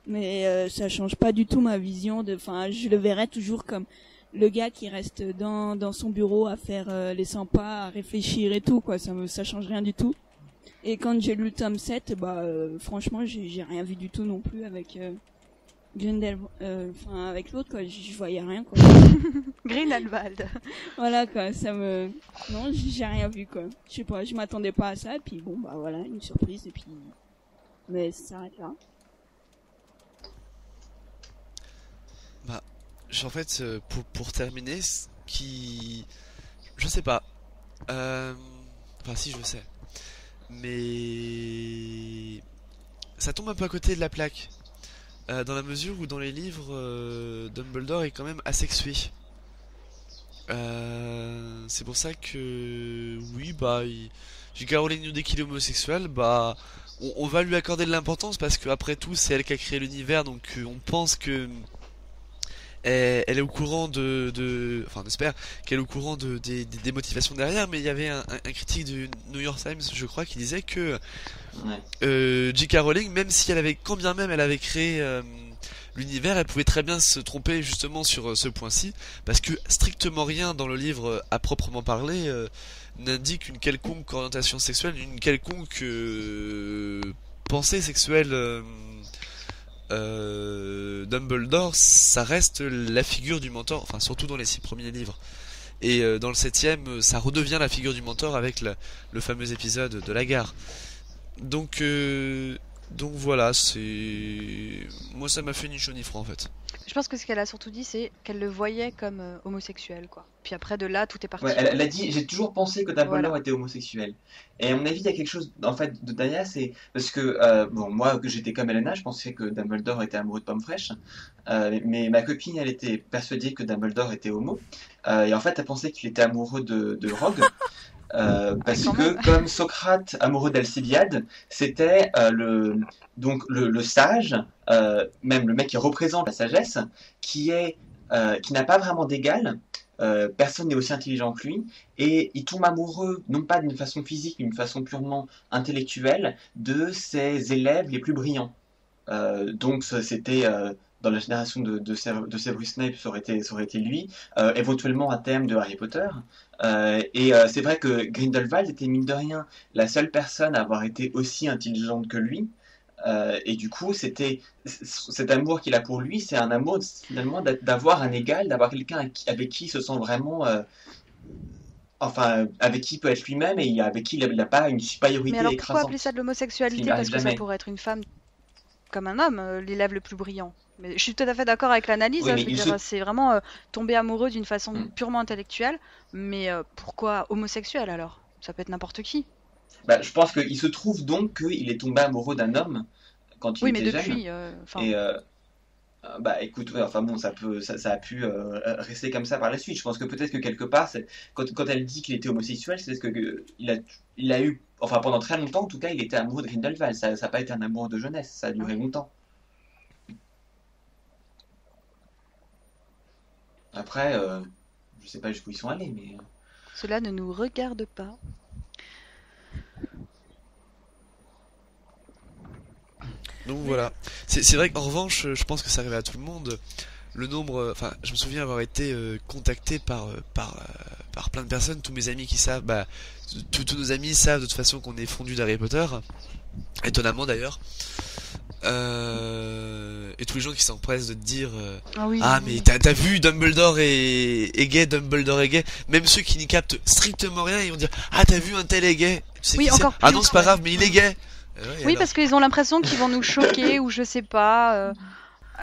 Mais ça change pas du tout ma vision enfin, je le verrais toujours comme le gars qui reste dans son bureau à faire les 100 pas, à réfléchir et tout, quoi. Ça change rien du tout. Et quand j'ai lu le tome 7, franchement, j'ai rien vu du tout non plus avec avec l'autre, quoi. Je voyais rien, quoi. Grindelwald. Voilà, quoi. Non, j'ai rien vu, quoi. Je sais pas, je m'attendais pas à ça, et puis bon, voilà, une surprise, et puis... Mais ça s'arrête là. En fait, pour terminer, je sais pas. Enfin, si, je sais. Mais... ça tombe un peu à côté de la plaque. Dans la mesure où dans les livres, Dumbledore est quand même asexué. C'est pour ça que... Oui, J.K. Rowling nous dit qu'il est homosexuel, on va lui accorder de l'importance parce que après tout, c'est elle qui a créé l'univers, donc on pense que... Elle est au courant enfin, on espère qu'elle est au courant des motivations derrière, mais il y avait un critique du New York Times, je crois, qui disait que J.K. Rowling, même si quand bien même elle avait créé l'univers, elle pouvait très bien se tromper justement sur ce point-ci, parce que strictement rien dans le livre à proprement parler n'indique une quelconque orientation sexuelle, une quelconque pensée sexuelle. Dumbledore, ça reste la figure du mentor, enfin surtout dans les 6 premiers livres. Et dans le 7e, ça redevient la figure du mentor avec le fameux épisode de la gare. Donc voilà, moi ça m'a fait ni chaud ni froid en fait. Je pense que ce qu'elle a surtout dit, c'est qu'elle le voyait comme homosexuel, quoi. Puis après, de là, tout est parti. Ouais, elle a dit, j'ai toujours pensé que Dumbledore était homosexuel. Et à mon avis, il y a quelque chose, en fait, de Dania, c'est parce que, moi, que j'étais comme Elena, je pensais que Dumbledore était amoureux de Pomme Fraîche. Mais ma copine, elle était persuadée que Dumbledore était homo. Et en fait, elle pensait qu'il était amoureux de Rogue. Parce que comme Socrate amoureux d'Alcibiade, c'était le sage, même le mec qui représente la sagesse, qui n'a pas vraiment d'égal. Personne n'est aussi intelligent que lui, et il tombe amoureux non pas d'une façon physique, mais d'une façon purement intellectuelle de ses élèves les plus brillants. Donc c'était dans la génération de Severus Snape, ça aurait été lui, éventuellement un thème de Harry Potter. Et c'est vrai que Grindelwald était mine de rien la seule personne à avoir été aussi intelligente que lui. Et du coup, cet amour qu'il a pour lui, c'est un amour finalement d'avoir un égal, d'avoir quelqu'un avec qui il se sent vraiment, enfin, avec qui il peut être lui-même et avec qui il n'a pas une supériorité Mais alors écrasante. pourquoi appeler ça de l'homosexualité? Parce que ça pourrait être une femme comme un homme, l'élève le plus brillant. Mais je suis tout à fait d'accord avec l'analyse. Oui, Je veux dire, c'est vraiment tomber amoureux d'une façon purement intellectuelle. Mais pourquoi homosexuel alors? Ça peut être n'importe qui. Je pense qu'il se trouve donc qu'il est tombé amoureux d'un homme quand il était jeune. Et écoute, enfin bon, ça a pu rester comme ça par la suite. Je pense que peut-être que quelque part, quand elle dit qu'il était homosexuel, c'est parce que il a eu, enfin pendant très longtemps en tout cas, il était amoureux de Grindelwald. Ça n'a pas été un amour de jeunesse, ça a duré longtemps. Après, je sais pas jusqu'où ils sont allés, mais... Cela ne nous regarde pas. Donc voilà. C'est vrai qu'en revanche, je pense que ça arrive à tout le monde. Le nombre... Enfin, je me souviens avoir été contacté par plein de personnes, tous mes amis qui savent... tous nos amis savent de toute façon qu'on est fondus d'Harry Potter. Étonnamment d'ailleurs. Et tous les gens qui s'empressent de te dire mais t'as vu Dumbledore est gay, Dumbledore est gay. Même ceux qui n'y captent strictement rien, ils vont dire t'as vu un tel est gay, tu sais encore ah non c'est pas grave mais il est gay. Oui, parce qu'ils ont l'impression qu'ils vont nous choquer ou je sais pas.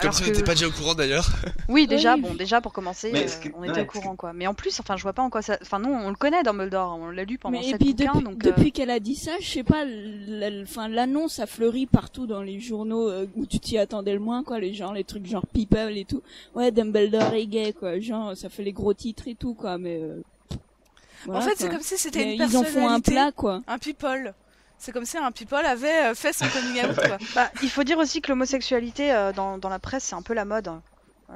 Comme si on n'était pas déjà au courant d'ailleurs. Oui, déjà pour commencer, on était au courant quoi. Mais en plus, enfin, je vois pas en quoi ça. Enfin, nous, on le connaît Dumbledore, on l'a lu pendant 7 bouquins. Depuis qu'elle a dit ça, je sais pas, l'annonce a fleuri partout dans les journaux où tu t'y attendais le moins, quoi. Les trucs genre People et tout. Ouais, Dumbledore est gay, quoi. Genre, ça fait les gros titres et tout, quoi. Mais voilà, en fait, c'est comme si c'était une personnalité. Ils en font un plat, quoi. Un People. C'est comme si un people avait fait son coming out, quoi. Il faut dire aussi que l'homosexualité dans la presse, c'est un peu la mode.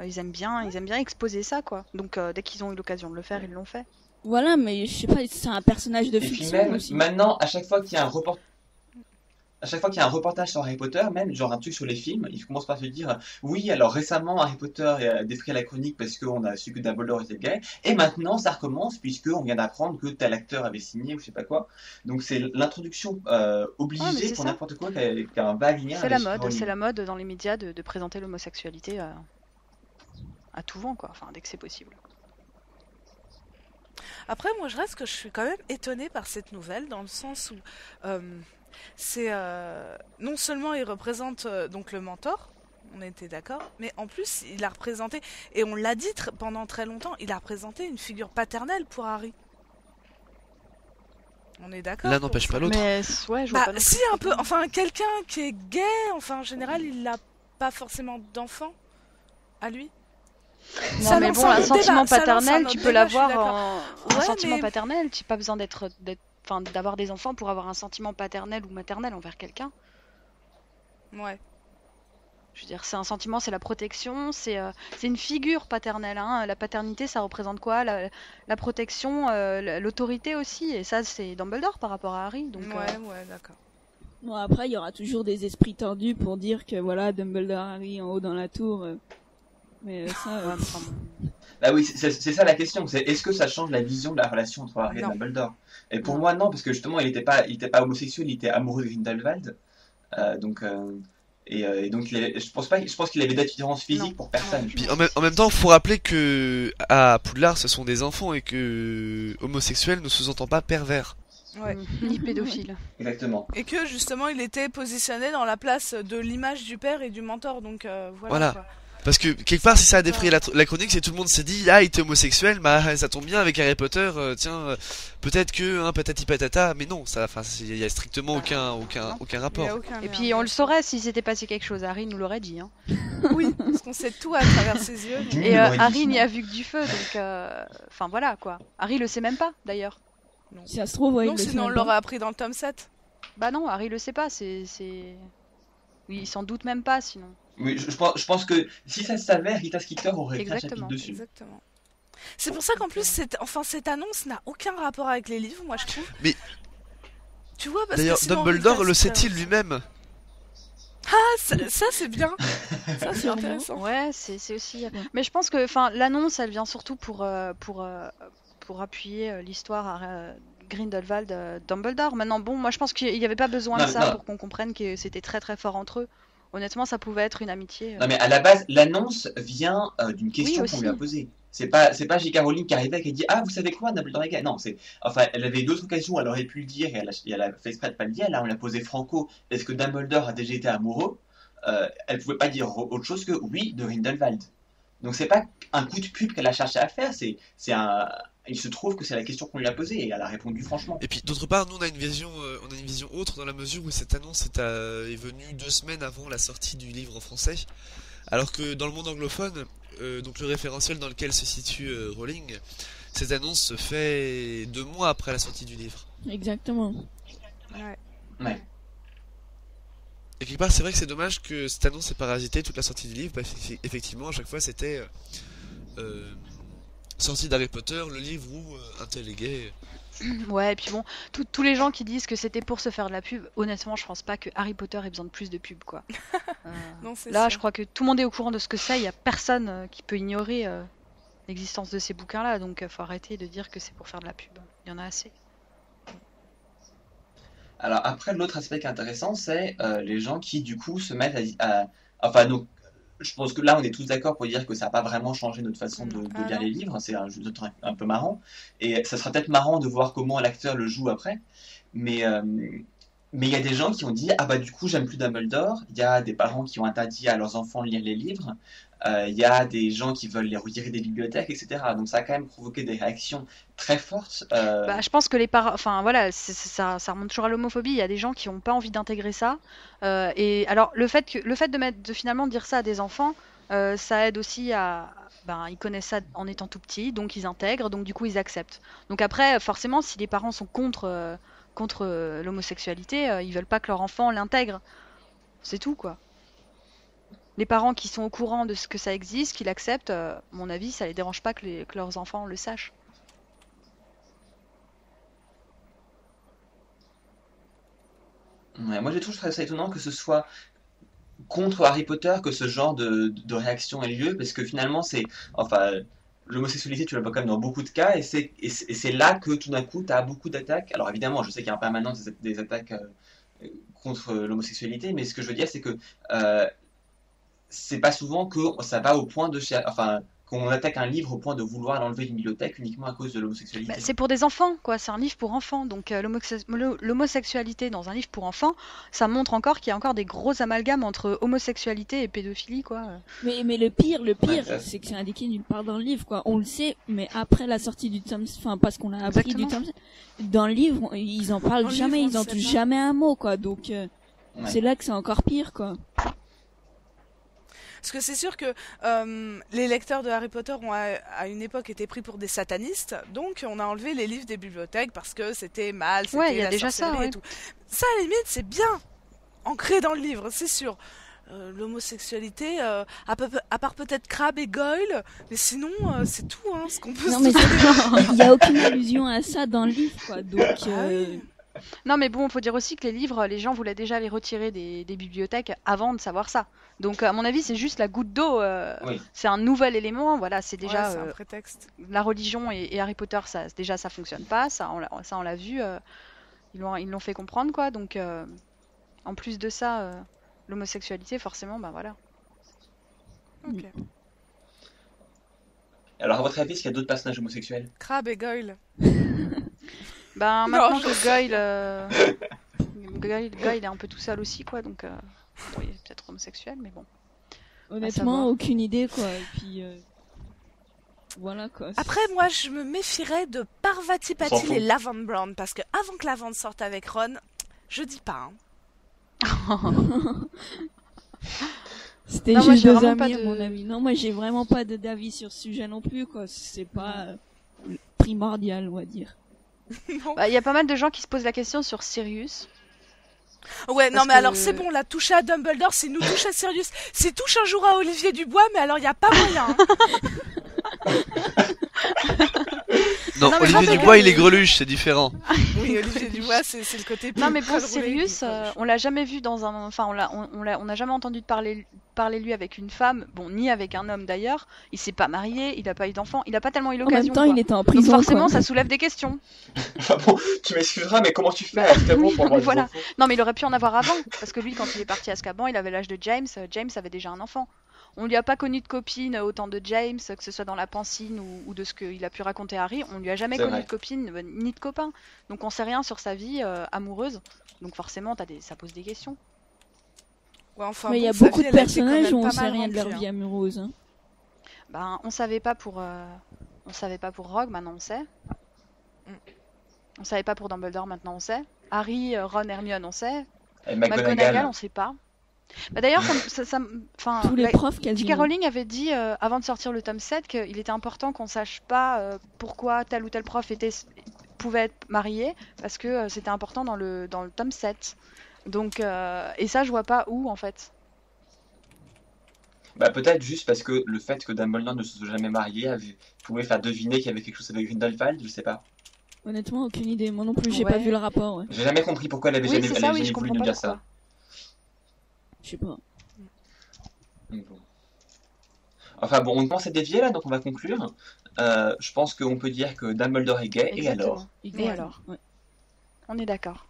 Ils aiment bien exposer ça, quoi. Donc dès qu'ils ont eu l'occasion de le faire, ils l'ont fait. Voilà, mais je sais pas, c'est un personnage de fiction même, aussi. Maintenant, à chaque fois qu'il y a un reportage... À chaque fois qu'il y a un reportage sur Harry Potter, même genre un truc sur les films, ils commencent par se dire oui, alors récemment Harry Potter a défrayé la chronique parce qu'on a su que Dumbledore était gay, et maintenant ça recommence puisqu'on vient d'apprendre que tel acteur avait signé ou je sais pas quoi. Donc c'est l'introduction Ouais, mais obligée c'est pour ça. n'importe quoi qui a un vague lien C'est avec la J.K. mode, c'est Rowling. la mode dans les médias de présenter l'homosexualité à tout vent, quoi. Enfin, dès que c'est possible. Après, moi, je reste que je suis quand même étonnée par cette nouvelle, dans le sens où c'est non seulement il représente donc le mentor, on était d'accord, mais en plus il a représenté, et on l'a dit pendant très longtemps, il a représenté une figure paternelle pour Harry. On est d'accord L'un pour n'empêche ça. pas l'autre. Mais ouais, je vois Bah, pas non si, plus. un peu, enfin, quelqu'un qui est gay, enfin, en général, il n'a pas forcément d'enfant à lui. Non, Ça mais lance bon, un un autre sentiment débat, ça lance un paternel, autre tu peux débat, je suis l'avoir d'accord. un Ouais, sentiment mais paternel, tu n'as pas besoin enfin, d'avoir des enfants pour avoir un sentiment paternel ou maternel envers quelqu'un. ouais. Je veux dire, c'est un sentiment, c'est la protection, c'est une figure paternelle. Hein. La paternité, ça représente quoi? La protection, l'autorité aussi. Et ça, c'est Dumbledore par rapport à Harry. Donc, Ouais, d'accord. Bon, après, il y aura toujours des esprits tordus pour dire que voilà, Dumbledore Harry en haut dans la tour. Mais ça, ouais, enfin, Bah oui, c'est ça la question, c'est est-ce que ça change la vision de la relation entre Harry et Non. Dumbledore? Et pour Non. moi non, parce que justement il était pas homosexuel, il était amoureux de Grindelwald, donc et donc je pense qu'il avait d'attirance physique Non. pour personne. Puis en même temps, faut rappeler que à Poudlard, ce sont des enfants et que homosexuel ne sous-entend pas pervers. Ouais. ni pédophile. Exactement. Et que justement, il était positionné dans la place de l'image du père et du mentor, donc Voilà. quoi. Parce que quelque part, si ça a défrayé la chronique, c'est tout le monde s'est dit ah il était homosexuel, bah ça tombe bien avec Harry Potter, tiens peut-être que patati patata, mais non, ça, enfin il y a strictement aucun Il y a rapport. aucun Et lien, puis, on bien le sûr. saurait s'il s'était passé quelque chose. Harry nous l'aurait dit. Hein. Oui, parce qu'on sait tout à travers ses yeux. donc- Oui, Et il l'aurait dit, Harry sinon. n'y a vu que du feu. Donc, enfin, voilà quoi. Harry le sait même pas d'ailleurs. si ça se trouve, ouais, Non, il le sinon on sait l'aurait pas. appris dans le tome 7. Bah non, Harry le sait pas. Oui, il s'en doute même pas sinon. Oui, je pense que si ça se savait, Rita Skeeter aurait écrit un chapitre Exactement. dessus. Exactement. C'est pour ça qu'en plus, cette annonce n'a aucun rapport avec les livres, moi je trouve. Mais- Tu vois, parce D'ailleurs, que sinon, Dumbledore Rita le Skeeter- sait-il lui-même? Ah, ça c'est bien. Ça c'est Sûrement. intéressant. Ouais, c'est aussi. Mais je pense que, enfin, l'annonce, elle vient surtout pour appuyer l'histoire à Grindelwald, Dumbledore. Maintenant, bon, moi, je pense qu'il n'y avait pas besoin de Non, ça non. pour qu'on comprenne que c'était très très fort entre eux. Honnêtement, ça pouvait être une amitié. Non mais à la base, l'annonce vient d'une question Oui, qu'on aussi. lui a posée. C'est pas J.K. Rowling qui arrivait et qui a dit ah vous savez quoi Dumbledore est gay. Non, enfin elle avait d'autres occasions, elle aurait pu le dire et elle a fait exprès de pas le dire. Là on l'a posé franco. Est-ce que Dumbledore a déjà été amoureux? Elle pouvait pas dire autre chose que oui de Grindelwald. Donc c'est pas un coup de pub qu'elle a cherché à faire. Il se trouve que c'est la question qu'on lui a posée et elle a répondu franchement. Et puis d'autre part, nous on a une vision autre dans la mesure où cette annonce est venue 2 semaines avant la sortie du livre en français, alors que dans le monde anglophone, donc le référentiel dans lequel se situe Rowling, cette annonce se fait 2 mois après la sortie du livre. Exactement. Ouais. Et quelque part, c'est vrai que c'est dommage que cette annonce ait parasité toute la sortie du livre, parce qu'effectivement, à chaque fois, c'était sortie d'Harry Potter, le livre où un tel est gay. Ouais, et puis bon, tous les gens qui disent que c'était pour se faire de la pub, honnêtement, je pense pas que Harry Potter ait besoin de plus de pub, quoi. Non, c'est Là, sûr. je crois que tout le monde est au courant de ce que c'est. Il y a personne qui peut ignorer l'existence de ces bouquins-là, donc faut arrêter de dire que c'est pour faire de la pub. Il y en a assez. Alors après, l'autre aspect qui est intéressant, c'est les gens qui du coup se mettent enfin donc, je pense que là on est tous d'accord pour dire que ça n'a pas vraiment changé notre façon de Ah lire non. les livres, c'est un peu marrant, et ça sera peut-être marrant de voir comment l'acteur le joue après, mais il y a des gens qui ont dit ah bah du coup j'aime plus Dumbledore, il y a des parents qui ont interdit à leurs enfants de lire les livres, il y a des gens qui veulent les retirer des bibliothèques, etc. Donc ça a quand même provoqué des réactions très fortes. Bah, je pense que les parents, enfin voilà, ça remonte toujours à l'homophobie. Il y a des gens qui n'ont pas envie d'intégrer ça. Et alors le fait de finalement dire ça à des enfants, ça aide aussi à, ben ils connaissent ça en étant tout petits, donc ils intègrent, donc du coup ils acceptent. Donc après, forcément, si les parents sont contre l'homosexualité, ils veulent pas que leur enfant l'intègre. C'est tout quoi. Les parents qui sont au courant de ce que ça existe, qui l'acceptent, à mon avis, ça les dérange pas que leurs enfants le sachent. Ouais, moi j'ai toujours trouvé ça étonnant que ce soit contre Harry Potter que ce genre de réaction ait lieu, parce que finalement enfin, l'homosexualité tu la vois quand même dans beaucoup de cas, et c'est là que tout d'un coup tu as beaucoup d'attaques. Alors évidemment, je sais qu'il y a en permanence des attaques contre l'homosexualité, mais ce que je veux dire c'est que c'est pas souvent que ça va au point enfin, qu'on attaque un livre au point de vouloir l'enlever d'une bibliothèque uniquement à cause de l'homosexualité. C'est pour des enfants, quoi. C'est un livre pour enfants. Donc l'homosexualité dans un livre pour enfants, ça montre encore qu'il y a encore des gros amalgames entre homosexualité et pédophilie, quoi. Mais le pire, Ouais, c'est que c'est indiqué nulle part dans le livre, quoi. On le sait, mais après la sortie du tome, enfin, parce qu'on a appris du tome, dans le livre, ils en parlent jamais, ils en touchent jamais un mot, quoi. Donc, c'est là que c'est encore pire, quoi. Parce que c'est sûr que les lecteurs de Harry Potter ont à une époque été pris pour des satanistes, donc on a enlevé les livres des bibliothèques parce que c'était mal, c'était Ouais, il y a la déjà ça, sorcellerie ouais. et tout. Ça, à la limite, c'est bien ancré dans le livre, c'est sûr. L'homosexualité, à part peut-être Crabbe et Goyle, mais sinon, c'est tout, hein, ce qu'on peut Non, se mais dire. il y a aucune allusion à ça dans le livre, quoi. Donc, oui. Non, mais bon, faut dire aussi que les livres, les gens voulaient déjà les retirer des bibliothèques avant de savoir ça. Donc, à mon avis, c'est juste la goutte d'eau. Oui. C'est un nouvel élément. Voilà, c'est déjà Ouais, c'est un prétexte. la religion et Harry Potter, ça fonctionne pas. Ça, on l'a vu. Ils l'ont fait comprendre, quoi. Donc, en plus de ça, l'homosexualité, forcément, ben voilà. Ok. Alors à votre avis, est-ce qu'il y a d'autres personnages homosexuels? Crabbe et Goyle. Ben Non, maintenant je que sais. Goyle est un peu tout seul aussi, quoi. Donc, bon, il est peut-être homosexuel, mais bon. honnêtement, savoir. aucune idée, quoi. Et puis, voilà, quoi. Après, moi, je me méfierais de Parvati On s'en Patil fout. et Lavande Brown, parce que avant que Lavande sorte avec Ron, je dis pas. C'était Non, moi, juste j'ai deux vraiment amis, pas à mon de- avis. Non, moi, j'ai vraiment pas d'avis sur ce sujet non plus, quoi. C'est pas primordial, on va dire. Non. Bah, il y a pas mal de gens qui se posent la question sur Sirius. Ouais, non, Parce mais que- alors c'est bon, là, toucher à Dumbledore, s'il nous touche à Sirius, s'il touche un jour à Olivier Dubois, mais alors il y a pas moyen. Hein. Non, Non, mais Olivier bon, Dubois, mais- il est greluche, c'est différent. Oui, Olivier Dubois, c'est le côté. Non, mais bon, col roulé Sirius, qui colle. on l'a jamais vu dans un. Enfin, on n'a jamais entendu parler lui avec une femme, bon, ni avec un homme d'ailleurs. Il s'est pas marié, il a pas eu d'enfant, il a pas tellement eu En l'occasion. même temps, quoi. il était en Donc prison, forcément, quoi. ça soulève des questions. Enfin bon, tu m'excuseras, mais comment tu fais à Azkaban Oui, pour non, mais avoir des voilà. enfants? Non, mais il aurait pu en avoir avant, parce que lui, quand il est parti à Azkaban, il avait l'âge de James. James avait déjà un enfant. On lui a pas connu de copine autant de James, que ce soit dans la pancine ou de ce qu'il a pu raconter à Harry. On lui a jamais C'est connu vrai. de copine ni de copain. Donc on sait rien sur sa vie amoureuse. Donc forcément, ça pose des questions. Ouais, enfin, Mais il y a bon, sa beaucoup vie, de elle a été quand personnages même où on pas sait mal rien de leur remplie, vie amoureuse. Hein. Ben, on savait pas pour Rogue, maintenant on sait. Mm. On savait pas pour Dumbledore, maintenant on sait. Harry, Ron, Hermione, on sait. Et McGonagall, McGonagall. on sait pas. Bah, d'ailleurs, enfin, Tous les profs J.K. quasiment. Rowling avait dit avant de sortir le tome 7 qu'il était important qu'on sache pas pourquoi tel ou tel prof pouvait être marié, parce que c'était important dans le tome 7. Donc, et ça, je vois pas où en fait. Bah peut-être juste parce que le fait que Dumbledore ne se soit jamais marié pouvait faire deviner qu'il y avait quelque chose avec Grindelwald, je sais pas. Honnêtement, aucune idée. Moi non plus, j'ai Ouais. pas vu le rapport. Ouais. J'ai jamais compris pourquoi elle avait Oui, jamais, c'est elle ça, avait oui, je jamais voulu comprends nous pas dire pourquoi. ça. Je sais pas. Donc, bon. Enfin bon, on commence à dévier là, donc on va conclure. Je pense qu'on peut dire que Dumbledore est gay, et Exactement. alors? Et alors Ouais. On est d'accord.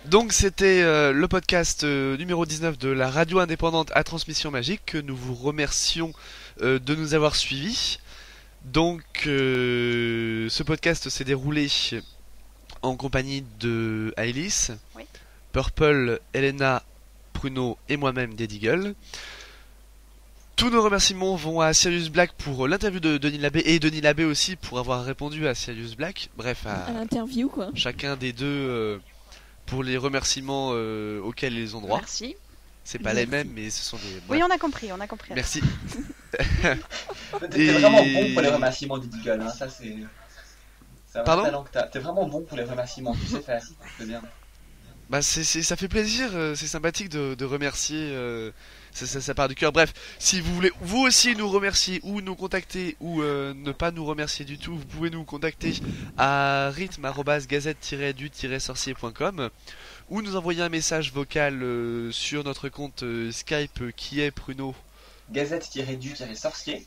Donc c'était le podcast numéro 19 de la radio indépendante à transmission magique, que nous vous remercions de nous avoir suivis. Donc ce podcast s'est déroulé en compagnie de Alice, Oui. Purple, Elena, Pruno et moi-même, Dead Eagle. Tous nos remerciements vont à Sirius Black pour l'interview de Denis Labbé, et Denis Labbé aussi pour avoir répondu à Sirius Black. Bref, À l'interview, quoi. chacun des deux pour les remerciements auxquels ils ont droit. Merci. C'est pas les mêmes, mais ce sont des... Oui, bref. on a compris, on a compris. Merci. T'es vraiment bon pour les remerciements du Deagle, hein, ça c'est un vrai Pardon talent que t'as. T'es vraiment bon pour les remerciements, tu sais faire, c'est bien. Bah ça fait plaisir, c'est sympathique de remercier, ça part du cœur. Bref, si vous voulez vous aussi nous remercier ou nous contacter ou ne pas nous remercier du tout, vous pouvez nous contacter à rythme@gazette-du-sorcier.com ou nous envoyer un message vocal sur notre compte Skype qui est Pruno. Gazette-du-sorcier.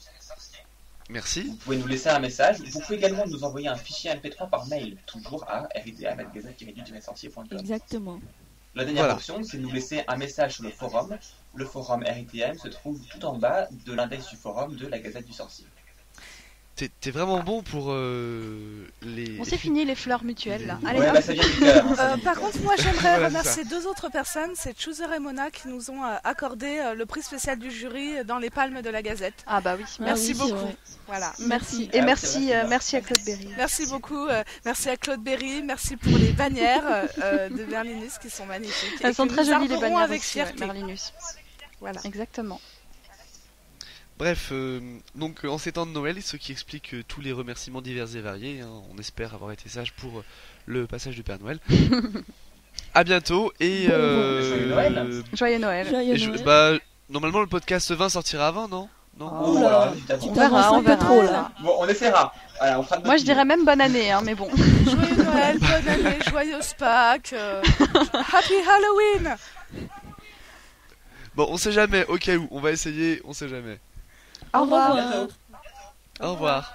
Merci. Vous pouvez nous laisser un message. Vous pouvez également nous envoyer un fichier MP3 par mail, toujours à ritm@gazette-du-sorcier.com. Exactement. La dernière Voilà. option, c'est de nous laisser un message sur le forum. Le forum RITM se trouve tout en bas de l'index du forum de la Gazette du Sorcier. T'es vraiment bon pour les... On s'est fini les fleurs mutuelles là. Allez, Ouais, hop. bah ça vient du cœur. Par contre, moi j'aimerais Voilà, c'est remercier deux autres personnes, c'est Chooser et Mona qui nous ont accordé le prix spécial du jury dans les palmes de la Gazette. Ah bah oui. Merci oui, c'est beaucoup. vrai. Voilà. Merci. Ah, Et c'est merci, vrai, c'est vrai. merci à Claude Berry. Merci beaucoup, merci à Claude Berry, merci pour les bannières de Berlinus qui sont magnifiques. Elles et sont que très nous jolies les arborons bannières avec aussi, fierté. Merlinus. Voilà. Exactement. Bref, donc en ces temps de Noël, ce qui explique tous les remerciements divers et variés, hein, on espère avoir été sage pour le passage du Père Noël. À bientôt et Joyeux Noël. Joyeux Noël. Joyeux et Noël. bah normalement le podcast 20 sortira avant, non? Non. Oh. Oh, Oula. alors, évidemment. Tu On verra, t'avances on un peu verra. trop là. Bon, on essaiera. Voilà, on fera de Moi notre je dirais mieux. même bonne année, hein, mais bon. Joyeux Noël, bonne année, joyeuse Pâques, Happy Halloween. Bon, on sait jamais, au cas où, on va essayer, on sait jamais. Au revoir. Bientôt. Au revoir.